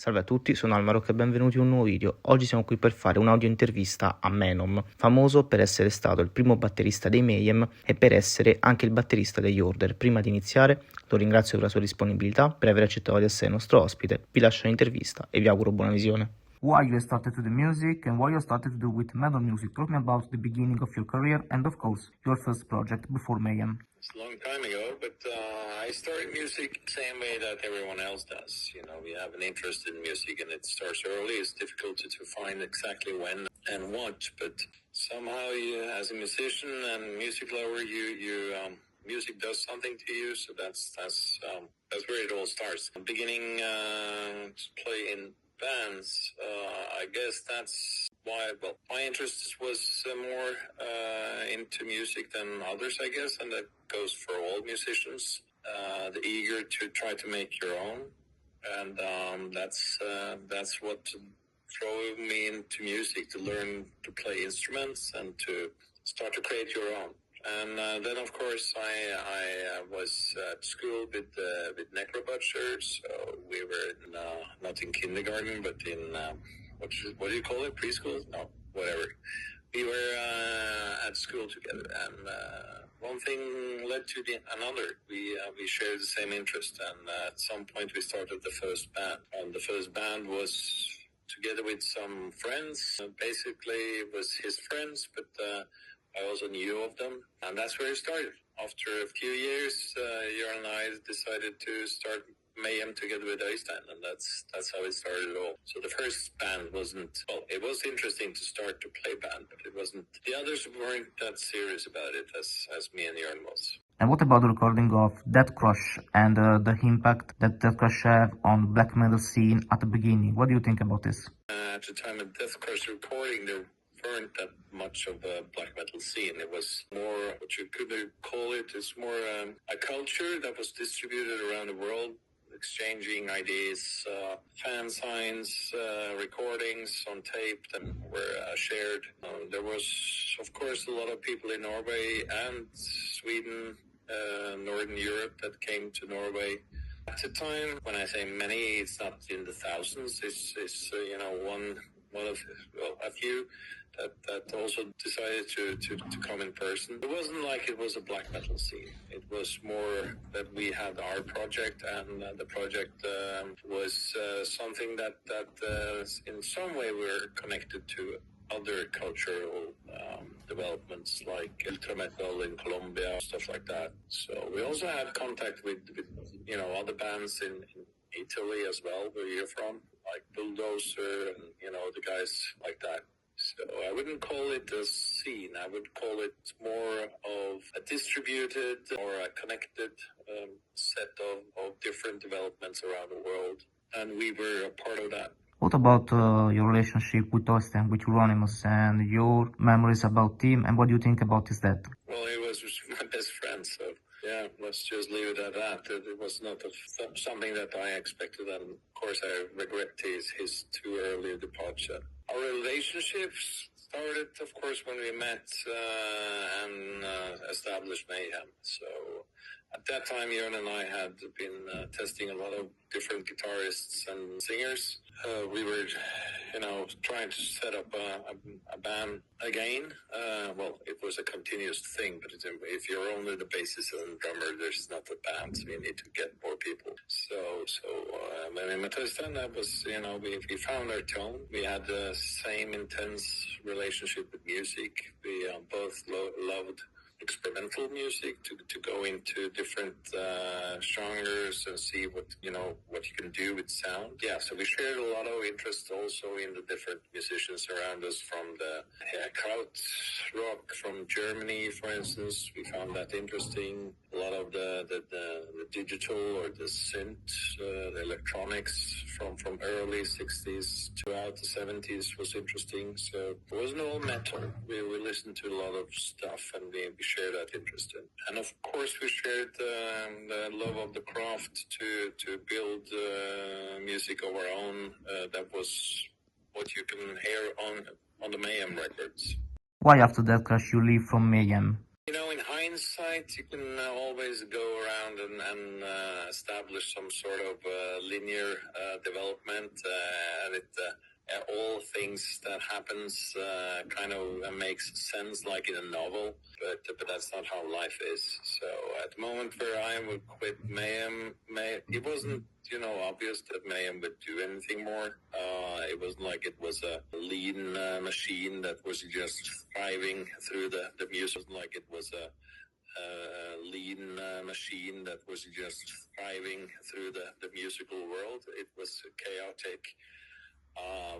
Salve a tutti, sono Almaro e benvenuti in un nuovo video. Oggi siamo qui per fare un'audio intervista a Manehim, famoso per essere stato il primo batterista dei Mayhem e per essere anche il batterista degli Order. Prima di iniziare lo ringrazio per la sua disponibilità, per aver accettato di essere nostro ospite. Vi lascio l'intervista e vi auguro buona visione. Why you started to do music and what you started to do with metal music? Talk me about the beginning of your career and of course your first project before Mayhem. It's a long time ago, but I started music the same way that everyone else does. You know, we have an interest in music and it starts early. It's difficult to find exactly when and what, but somehow you, as a musician and music lover, music does something to you. So that's where it all starts. Beginning to play in bands, I guess that's why, well, my interest was more into music than others, I guess, and that goes for all musicians. The eager to try to make your own, and that's what drove me into music, to learn to play instruments and to start to create your own. And then, of course, I was at school with necrobutchers. So we were not in kindergarten, but in what do you call it? Preschool? No, whatever. We were at school together, and one thing led to another. We shared the same interest, and at some point we started the first band. And the first band was together with some friends. Basically, it was his friends, but I also knew of them, and that's where it started. After a few years, Jörn and I decided to start Mayhem together with Øystein, and that's how it started all. So the first band wasn't, well, it was interesting to start to play band, but it wasn't, the others weren't that serious about it as me and Jörn was. And what about the recording of Death Crush and the impact that Death Crush have on black metal scene at the beginning? What do you think about this? At the time of Death Crush recording, there weren't that much of a black metal scene. It was more, what you could call it, it's more a culture that was distributed around the world, exchanging ideas, fan signs, recordings on tape that were shared. There was, of course, a lot of people in Norway and Sweden, Northern Europe that came to Norway. At the time, when I say many, it's not in the thousands. It's you know, one of, well, a few that also decided to come in person. It wasn't like it was a black metal scene. It was more that we had our project, and the project was something that in some way we're connected to other cultural developments like ultra metal in Colombia, stuff like that. So we also had contact with you know, other bands in Italy as well, where you're from, like Bulldozer and, you know, the guys like that. So I wouldn't call it a scene. I would call it more of a distributed or a connected set of different developments around the world. And we were a part of that. What about your relationship with Øystein, with Euronymous, and your memories about him, and what do you think about his death? Well, he was my best friend, so yeah, let's just leave it at that. It was not something that I expected, and of course I regret his too early departure. Our relationships started, of course, when we met and established Mayhem. So at that time, Jörn and I had been testing a lot of different guitarists and singers. We were, you know, trying to set up a band again. Well, it was a continuous thing, but if you're only the bassist and drummer, there's not a band, so you need to get more people. So when we met Øystein, that was, you know, we found our tone. We had the same intense relationship with music. We both loved experimental music, to go into different genres and see what you can do with sound. Yeah, so we shared a lot of interest also in the different musicians around us, from the kraut rock from Germany, for instance. We found that interesting. A lot of the digital or the synth, the electronics from early 60s throughout the 70s was interesting. So it wasn't all metal. We listened to a lot of stuff, and we shared that interest in. And of course, we shared the love of the craft to build music of our own. That was what you can hear on the Mayhem records. Why after that crash you leave from Mayhem? You know, in hindsight, you can always go around and establish some sort of linear development, and all things that happens kind of makes sense, like in a novel. But that's not how life is. So at the moment where I would quit Mayhem, it wasn't, obvious that Mayhem would do anything more. It wasn't like it was a lean machine that was just thriving through the music. It wasn't like it was a lean machine that was just thriving through the musical world. It was chaotic.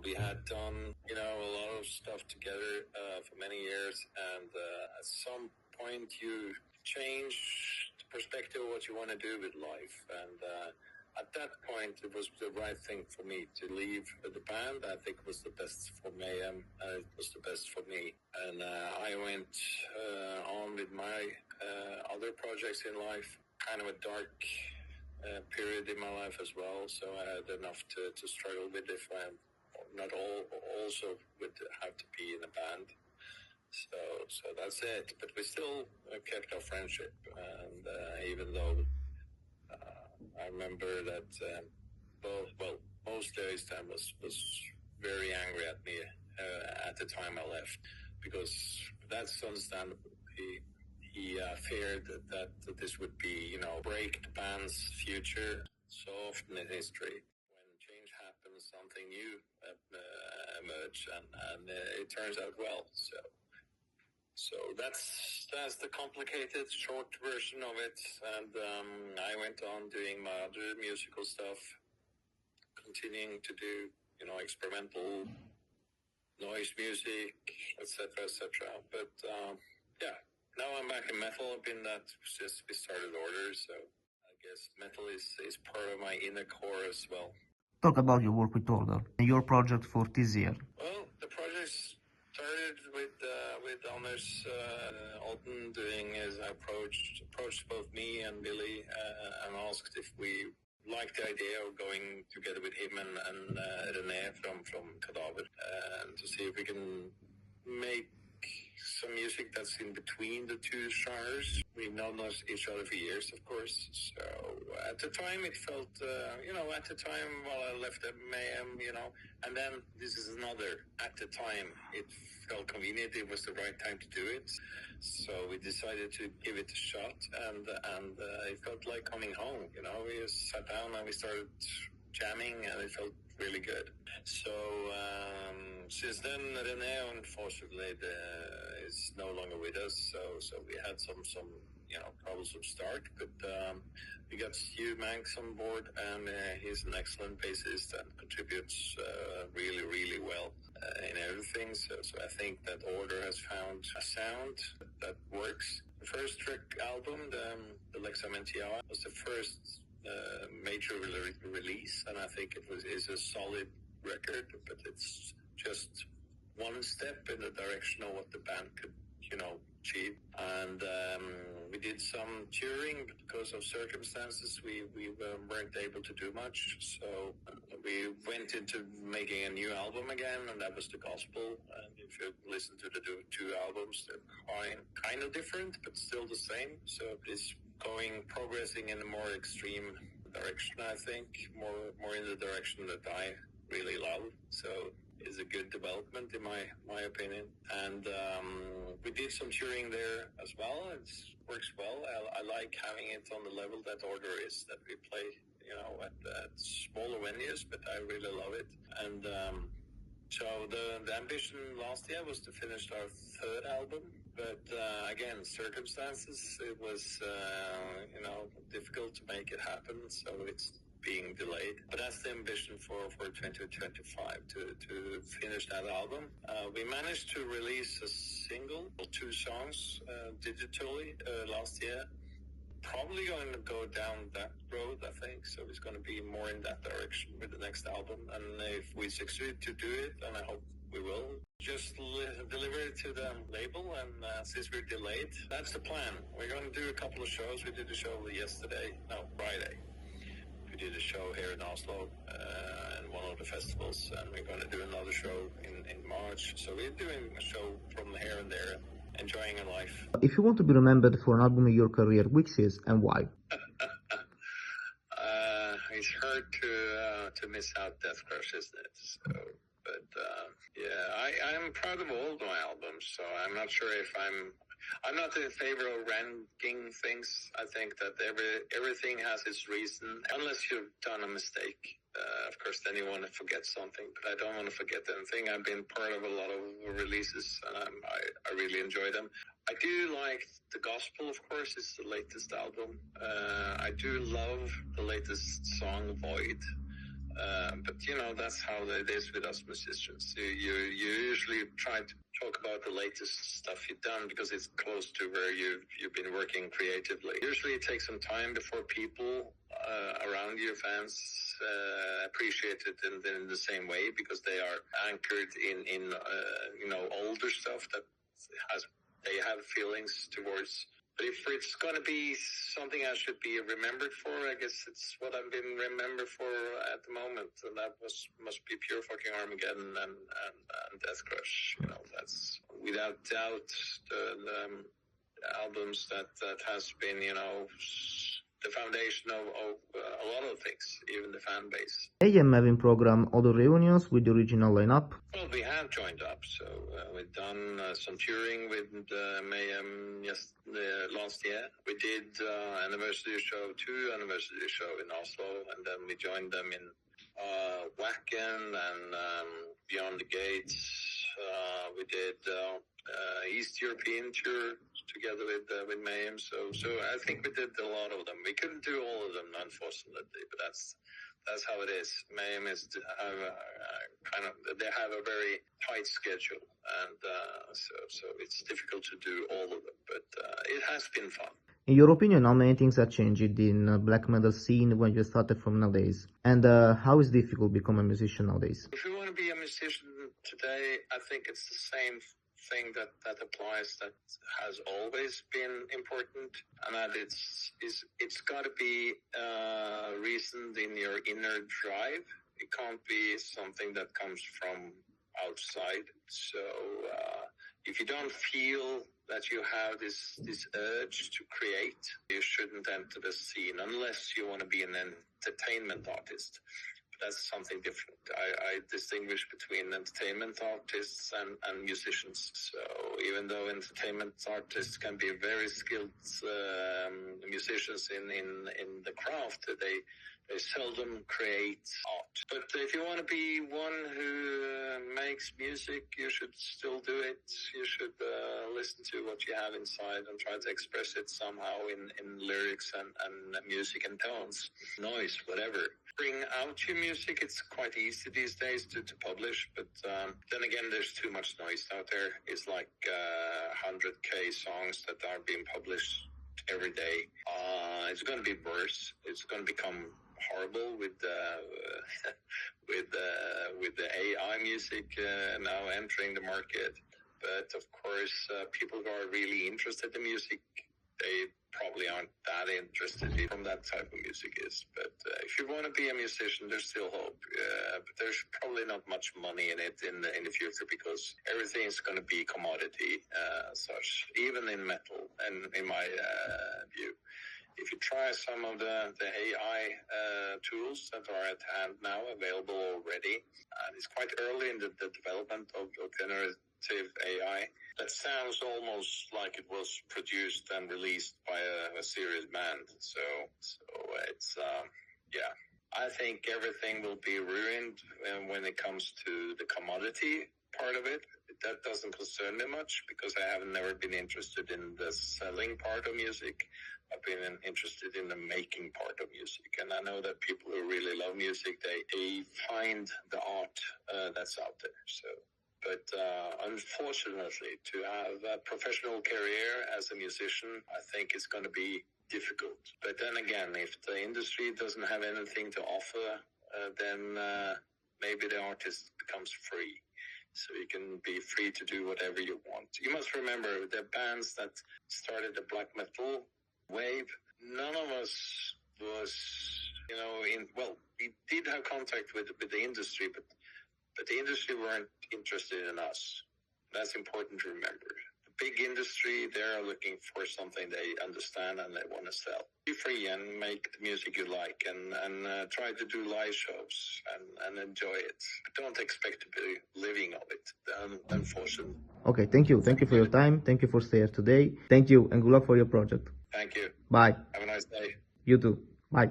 We had done, a lot of stuff together for many years, and at some point you change the perspective of what you want to do with life. And at that point, it was the right thing for me to leave the band. I think it was the best for Mayhem, and it was the best for me. And I went on with my other projects in life, kind of a dark period in my life as well. So I had enough to struggle with if I not all also would have to be in a band. So that's it. But we still kept our friendship, and even though I remember that most days Dan was very angry at me at the time I left, because that's understandable. He feared that this would be, break the band's future. So often in history, when change happens, something new emerge, and it turns out well. So that's the complicated short version of it. And I went on doing my other musical stuff, continuing to do, experimental noise music, etc., etc. But yeah. Now I'm back in metal. I've been that since we started Order, so I guess metal is part of my inner core as well. Talk about your work with Order and your project for this year. Well, the project started with Anders Alton doing his approached both me and Billy and asked if we liked the idea of going together with him and René from Cadaver, and to see if we can make some music that's in between the two genres. We've known each other for years, of course. So at the time, it felt, at the time while I left Mayhem, and then this is another. At the time, it felt convenient. It was the right time to do it. So we decided to give it a shot, and it felt like coming home. We just sat down and we started jamming, and it felt really good. So since then, René unfortunately is no longer with us. So we had some troublesome start, but we got Hugh Manx on board, and he's an excellent bassist and contributes really, really well in everything. So I think that Order has found a sound that works. The first Trick album, the Lex Amentiaa, was the first major release, and I think is a solid record, but it's just one step in the direction of what the band could, achieve. And we did some touring, but because of circumstances, we weren't able to do much. So we went into making a new album again, and that was The Gospel. And if you listen to the two albums, they're kind of different, but still the same. So it's progressing in a more extreme direction, I think, more in the direction that I really love. So it's a good development in my opinion. And we did some touring there as well. It works well. I like having it on the level that Order is, that we play, at smaller venues, but I really love it. And so the ambition last year was to finish our third album. But again, circumstances, it was, difficult to make it happen. So it's being delayed. But that's the ambition for 2025, to finish that album. We managed to release a single, 2 songs, digitally last year. Probably going to go down that road, I think. So it's going to be more in that direction with the next album. And if we succeed to do it, and I hope we will, just deliver it to the label. And since we're delayed, that's the plan. We're going to do a couple of shows. We did a show Friday. We did a show here in Oslo and one of the festivals, and we're going to do another show in March. So we're doing a show from here and there enjoying your life. If you want to be remembered for an album in your career, which is and why? It's hard to miss out Death Crush, isn't it? So, but yeah, I'm proud of all my albums. So I'm not sure if I'm not in favor of ranking things. I think that everything has its reason, unless you've done a mistake. Of course, then you want to forget something, but I don't want to forget anything. I've been part of a lot of releases, and I really enjoy them. I do like The Gospel, of course. It's the latest album. I do love the latest song, Void. But that's how it is with us musicians. You usually try to talk about the latest stuff you've done because it's close to where you've been working creatively. Usually it takes some time before people around you, fans, appreciate it in the same way, because they are anchored in older stuff that they have feelings towards. But if it's going to be something I should be remembered for, I guess it's what I've been remembered for at the moment, and that must be Pure Fucking Armageddon and Death Crush. That's without doubt the albums that has been the foundation of a lot of things, even the fan base. Mayhem having program other reunions with the original lineup? Well, we have joined up, so we've done some touring with Mayhem last year. We did two anniversary show in Oslo, and then we joined them in Wacken and Beyond the Gates. We did East European tour together with Mayhem, so I think we did a lot of them. We couldn't do all of them, unfortunately, but that's how it is. Manehim they have a very tight schedule, and so it's difficult to do all of them, but it has been fun. In your opinion, how many things have changed in black metal scene when you started from nowadays? And how is it difficult to become a musician nowadays? If you want to be a musician today, I think it's the same thing that applies, that has always been important, and that it's got to be reasoned in your inner drive. It can't be something that comes from outside. So if you don't feel that you have this urge to create, you shouldn't enter the scene unless you want to be an entertainment artist. That's something different. I distinguish between entertainment artists and musicians. So even though entertainment artists can be very skilled musicians in the craft, they seldom create art. But if you want to be one who makes music, you should still do it. You should listen to what you have inside and try to express it somehow in lyrics and music and tones, noise, whatever. Bring out your music. It's quite easy these days to publish, but then again, there's too much noise out there. It's like 100K songs that are being published every day. It's going to be worse. It's going to become horrible with the AI music now entering the market. But of course, people who are really interested in music, they probably aren't that interested in from that type of music is. But if you want to be a musician, there's still hope. But there's probably not much money in it in the future, because everything is going to be commodity, such even in metal. And in my view, if you try some of the AI tools that are at hand now, available already, and it's quite early in the development of generative AI. That sounds almost like it was produced and released by a serious band. So it's I think everything will be ruined when it comes to the commodity part of it. That doesn't concern me much, because I have never been interested in the selling part of music. I've been interested in the making part of music, and I know that people who really love music, they find the art that's out there. So, but unfortunately, to have a professional career as a musician, I think it's going to be difficult. But then again, if the industry doesn't have anything to offer, then maybe the artist becomes free. So you can be free to do whatever you want. You must remember, the bands that started the black metal wave, none of us was, we did have contact with the industry, but the industry weren't interested in us. That's important to remember. The big industry. They're looking for something they understand and they want to sell. Be free and make the music you like, and try to do live shows and enjoy it. Don't expect to be living of it, unfortunately. Okay, thank you. Thank you for your time. Thank you for staying here today. Thank you and good luck for your project. Thank you. Bye. Have a nice day. You too. Bye.